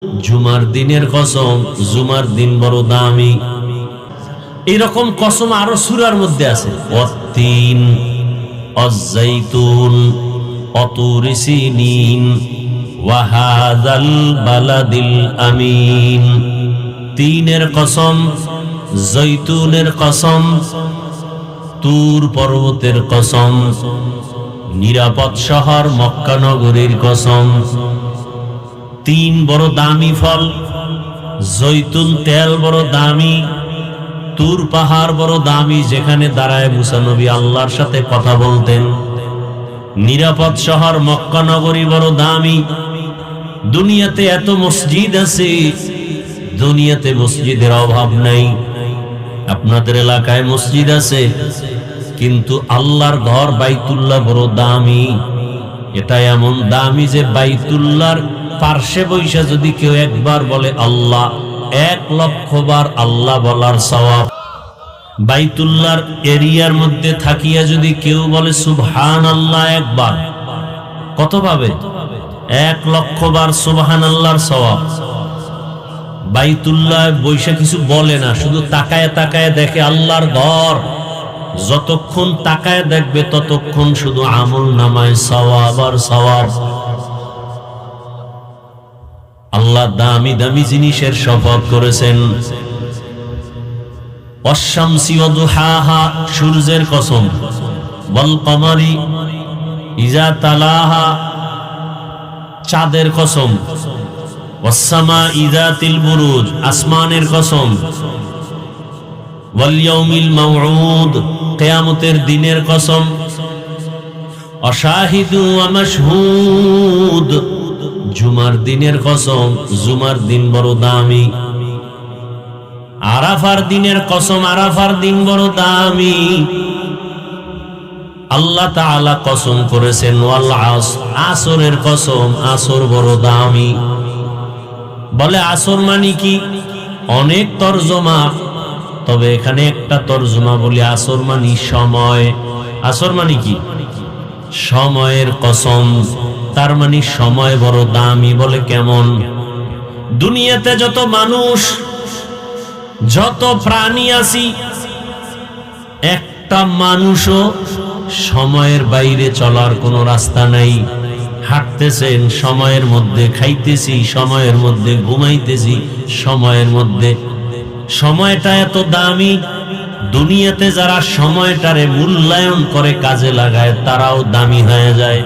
জুমার দিনের কসম, জুমার দিন বড় দামি। এরকম কসম আরো সূরার মধ্যে আছে, ওয়াত্তিন ওয়াজ্জাইতুন ওয়াতুরি সিনিন ওয়া হাযাল বালাদিল আমিন। তিনের কসম, জৈতুনের কসম, তুর পর্বতের কসম, নিরাপদ শহর মক্কা নগরীর কসম। তিন বড় দামি ফল, জৈতুন তেল বড় দামি, তুর পাহাড় বড় দামি, যেখানে দাঁড়ায় মুসা নবী আল্লাহর সাথে কথা বলতেন। নিরাপদ শহর মক্কা নগরী বড় দামি। দুনিয়াতে এত মসজিদ আছে, দুনিয়াতে মসজিদের অভাব নাই। আপনাদের এলাকায় মসজিদ আছে, কিন্তু আল্লাহর ঘর বাইতুল্লাহ বড় দামি। এটা এমন দামি যে বাইতুল্লাহর পার্শ্বে বৈশা যদি কেউ একবার বলে আল্লাহ, 1,00,000 বার আল্লাহ বলার সওয়াব। বাইতুল্লাহর এরিয়ার মধ্যে থাকিয়া যদি কেউ বলে সুবহানাল্লাহ একবার, কত পাবে? 1,00,000 বার সুবহানাল্লাহর সওয়াব। বাইতুল্লাহ বৈশা কিছু বলে না, শুধু তাকায় তাকায় দেখে আল্লাহর ঘর। যতক্ষণ তাকায় দেখবে ততক্ষণ শুধু আমল নামায় সওয়াব আর সওয়াব। আল্লাহ দামি দামি জিনিসের শপথ করেছেন। ওয়াশ-শামসি ওয়া দুহাহা, সূর্যের কসম। ওয়াল কমারি ইযা তালাহা, চাঁদের কসম। ওয়াস সামাই যাতিল বুরুজ, আসমানের কসম। ওয়াল ইয়াউমিল মাউউদ, কিয়ামতের দিনের কসম। অশাহিদু ওয়া মাশহুদ, জুমার দিনের কসম, জুমার দিন বড় দামি। আরাফার দিনের কসম, আরাফার দিন বড় দামি। আল্লাহ তাআলা কসম করেছেন ওয়াল আসর, আসরের কসম, আসর বড় দামি। বলে আসর মানে কি? অনেক তরজমা, তবে এখানে একটা তরজমা বলি, আসর মানে সময়। আসর মানে কি? সময়ের কসম। তার মানে সময় বড় দামি। বলে কেমন? দুনিয়াতে যত মানুষ, যত প্রাণী আছি, একটা মানুষও সময়ের বাইরে চলার কোনো রাস্তা নাই। হাঁটতেছেন সময়ের মধ্যে, খাইতেছি সময়ের মধ্যে, ঘুমাইতেছি সময়ের মধ্যে। সময়টা এত দামি, দুনিয়াতে যারা সময়টারে মূল্যায়ন করে কাজে লাগায় তারাও দামি হয়ে যায়।